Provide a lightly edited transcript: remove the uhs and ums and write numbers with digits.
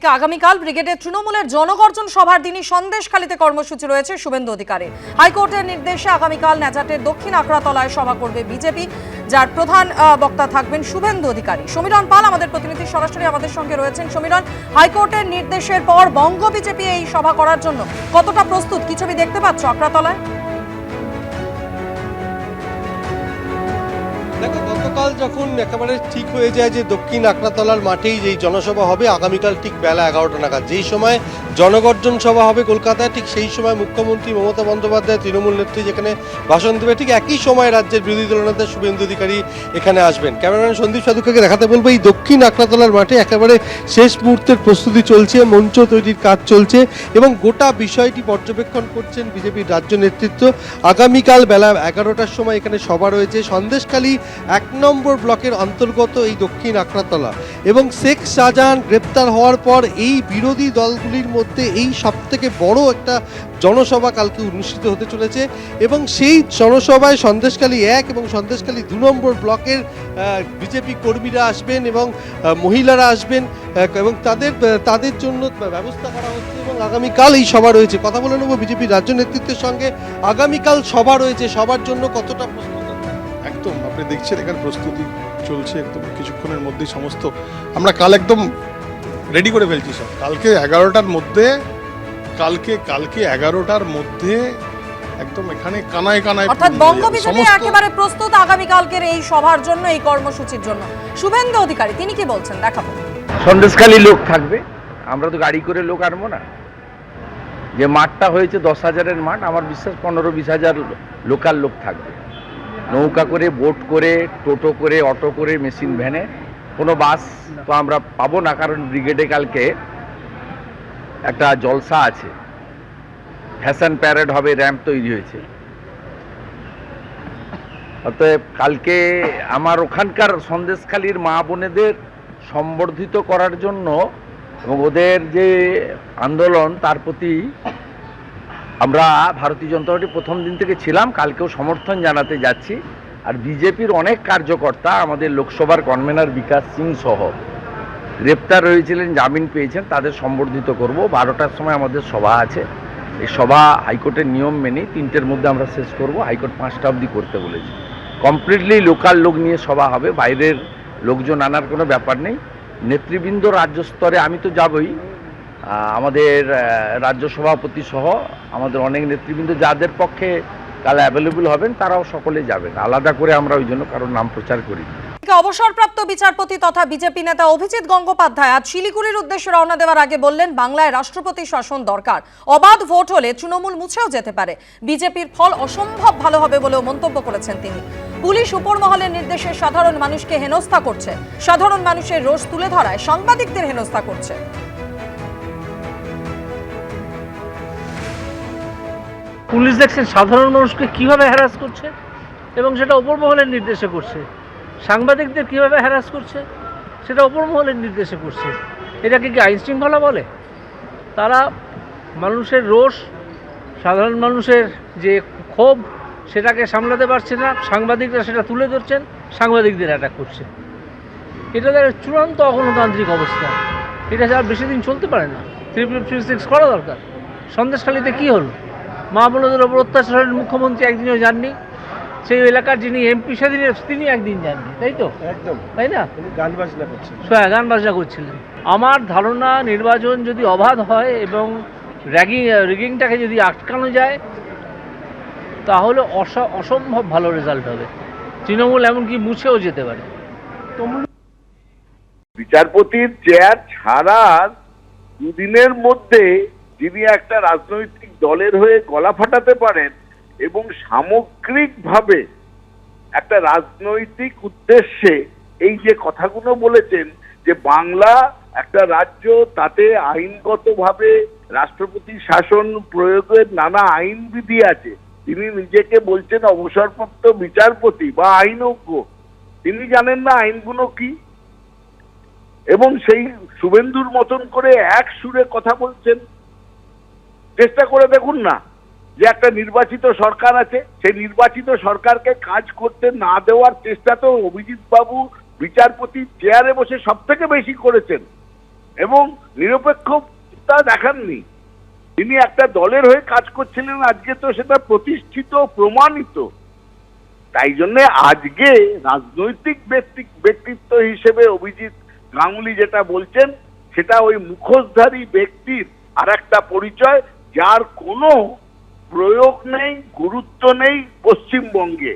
অন্যদিকে আগামীকাল ব্রিগেডের তৃণমূলের জনগর্জন সভার দিনই সন্দেশখালীতে কর্মসূচি রয়েছে শুভেন্দু অধিকারীর। হাইকোর্টের নির্দেশে আগামীকাল ন্যাজাটের দক্ষিণ আকড়াতলায় সভা করবে বিজেপি, যার প্রধান বক্তা থাকবেন শুভেন্দু অধিকারী। সমীরণ পাল আমাদের প্রতিনিধি সরাসরি আমাদের সঙ্গে রয়েছেন। সমীরণ, হাইকোর্টের নির্দেশের পর বঙ্গ বিজেপি এই সভা করার জন্য কতটা প্রস্তুত, কি ছবি দেখতে পাচ্ছ আকড়াতলায়? দেখো, গতকাল যখন একেবারে ঠিক হয়ে যায় যে দক্ষিণ আকড়াতলার মাঠেই যেই জনসভা হবে আগামীকাল ঠিক বেলা 11টা নাগাদ, যেই সময় জনগর্জন সভা হবে কলকাতায়, ঠিক সেই সময় মুখ্যমন্ত্রী মমতা বন্দ্যোপাধ্যায় তৃণমূল নেত্রী যেখানে ভাষণ দেবে, ঠিক একই সময় রাজ্যের বিরোধী দলনেতা শুভেন্দু অধিকারী এখানে আসবেন। ক্যামেরাম্যান সন্দীপ সাধুকে দেখাতে বলবো এই দক্ষিণ আকড়াতলার মাঠে একেবারে শেষ মুহূর্তের প্রস্তুতি চলছে, মঞ্চ তৈরির কাজ চলছে এবং গোটা বিষয়টি পর্যবেক্ষণ করছেন বিজেপির রাজ্য নেতৃত্ব। আগামীকাল বেলা 11টার সময় এখানে সভা রয়েছে সন্দেশখালী 1 নম্বর ব্লকের অন্তর্গত এই দক্ষিণ আকড়াতলা, এবং শেখ শাহজাহান গ্রেপ্তার হওয়ার পর এই বিরোধী দলগুলির মধ্যে এই সবথেকে বড় একটা জনসভা কালকে অনুষ্ঠিত হতে চলেছে এবং সেই জনসভায় সন্দেশখালী 1 এবং সন্দেশখালী 2 নম্বর ব্লকের বিজেপি কর্মীরা আসবেন এবং মহিলারা আসবেন এবং তাদের জন্য ব্যবস্থা করা হচ্ছে এবং আগামীকাল এই সভা রয়েছে। কথা বলে নেব বিজেপির রাজ্য নেতৃত্বের সঙ্গে। আগামীকাল সভা রয়েছে, সবার জন্য কতটা প্রস্তুত? একদম আপনি দেখছেন এখানে প্রস্তুতি চলছে, একদম কিছুক্ষণের মধ্যেই সমস্ত আমরা কাল একদম রেডি করে ফেলছি সব। কালকে 11টার মধ্যে কালকে 11টার মধ্যে একদম এখানে কানায় কানায় অর্থাৎ বঙ্গ বিজেপি একেবারে প্রস্তুত আগামীকালকের এই সভার জন্য, এই কর্মসূচির জন্য। শুভেন্দু অধিকারী তিনি কি বলছেন দেখাবো। সন্দেশখালী লোক থাকবে, আমরা তো গাড়ি করে লোক আনবো না। যে মাঠটা হয়েছে 10,000-এর মাঠ, আমার বিশ্বাস 15-20 হাজার লোকাল লোক থাকবে। নৌকা করে, বোট করে, টোটো করে, অটো করে, মেশিন ভ্যানে, কোনো বাস তো আমরা পাবো না, কারণ ব্রিগেডে কালকে একটা জলসা আছে, ফ্যাশন প্যারেড হবে, র্যাম্প তৈরি হয়েছে। অতএব কালকে আমার ওখানকার সন্দেশখালীর মা বোনেদের সম্বর্ধিত করার জন্য এবং ওদের যে আন্দোলন তার প্রতি আমরা ভারতীয় জনতা পার্টি প্রথম দিন থেকে ছিলাম, কালকেও সমর্থন জানাতে যাচ্ছি। আর বিজেপির অনেক কার্যকর্তা, আমাদের লোকসভার কনভেনার বিকাশ সিং সহ গ্রেপ্তার হয়েছিলেন, জামিন পেয়েছেন, তাদের সম্বর্ধিত করব। 12টার সময় আমাদের সভা আছে। এই সভা হাইকোর্টের নিয়ম মেনে 3টের মধ্যে আমরা শেষ করব। হাইকোর্ট 5টা অবধি করতে বলেছে। কমপ্লিটলি লোকাল লোক নিয়ে সভা হবে, বাইরের লোকজন আনার কোনো ব্যাপার নেই। নেতৃবৃন্দ রাজ্য স্তরে আমি তো যাবই, আমাদের রাজ্য সভাপতি সহ আমাদের অনেক নেতৃবৃন্দ যাদের পক্ষে কাল অ্যাভেলেবল হবেন তারাও সকলে যাবেন। আলাদা করে আমরা ওই জন্য কারোর নাম প্রচার করি। অবসরপ্রাপ্ত বিচারপতি তথা বিজেপি নেতা অভিজিৎ গঙ্গোপাধ্যায় আজ শিলিগুড়ির উদ্দেশ্যে রওনা দেওয়ার আগে বললেন, বাংলায় রাষ্ট্রপতি শাসন দরকার। অবাধ ভোট হলে তৃণমূল মুছেও যেতে পারে। বিজেপির ফল অসম্ভব ভালো হবে বলেও মন্তব্য করেছেন তিনি। পুলিশ উপর মহলের নির্দেশে সাধারণ মানুষকে হেনস্থা করছে, সাধারণ মানুষের রোষ তুলে ধরায় সাংবাদিকদের হেনস্থা করছে। পুলিশ দেখছেন সাধারণ মানুষকে কিভাবে হ্যারাস করছে এবং সেটা উপর মহলের নির্দেশে করছে। সাংবাদিকদের কিভাবে হ্যারাস করছে সেটা উপর মহলের নির্দেশে করছে। এটাকে কি আইন শৃঙ্খলা বলে? তারা মানুষের রোষ, সাধারণ মানুষের যে ক্ষোভ সেটাকে সামলাতে পারছে না, সাংবাদিকরা সেটা তুলে ধরছেন, সাংবাদিকদের অ্যাটাক করছে। এটা তার চূড়ান্ত অগণতান্ত্রিক অবস্থা। এটা আর বেশি দিন চলতে পারে না। 356 করা দরকার। সন্দেশখালীতে কী হলো? মা বোনদের ওপর অত্যাচারের মুখ্যমন্ত্রী একদিনও যাননি, সেই এলাকার যিনি এমপি সেদিন তিনি একদিন যাননি, তাই তো? একদম তাই না? গান বাজনা করছিলেন। আমার ধারণা নির্বাচন যদি অবাধ হয় এবং র্যাগিংটাকে যদি আটকানো যায় তাহলে অসম্ভব ভালো রেজাল্ট হবে। তৃণমূল এমনকি মুছেও যেতে পারে। বিচারপতির চেয়ার ছাড়ার দুদিনের মধ্যে যিনি একটা রাজনৈতিক দলের হয়ে গলা ফাটাতে পারেন এবং সামগ্রিকভাবে একটা রাজনৈতিক উদ্দেশ্যে এই যে কথাগুলো বলেছেন যে বাংলা একটা রাজ্য, তাতে আইনগতভাবে রাষ্ট্রপতি শাসন প্রয়োগের নানা আইনবিধি আছে। তিনি নিজেকে বলছেন অবসরপ্রাপ্ত বিচারপতি বা আইনজ্ঞ, তিনি জানেন না আইনগুলো কি? এবং সেই শুভেন্দুর মতন করে এক সুরে কথা বলছেন। চেষ্টা করে দেখুন না যে একটা নির্বাচিত সরকার আছে, সেই নির্বাচিত সরকারকে কাজ করতে না দেওয়ার চেষ্টা তো অভিজিৎ বাবু বিচারপতি চেয়ারে বসে সব থেকে বেশি করেছেন। এবং নিরপেক্ষতা দেখাননি। তিনি একটা দলের হয়ে কাজ করছিলেন, আজকে তো সেটা প্রতিষ্ঠিত প্রমাণিত। তাই জন্যে আজকে রাজনৈতিক ব্যক্তিত্ব হিসেবে অভিজিৎ গাঙ্গুলি যেটা বলছেন সেটা ওই মুখোশধারী ব্যক্তির আর একটা পরিচয়, যার কোনো প্রয়োগ নেই, গুরুত্ব নেই পশ্চিমবঙ্গে।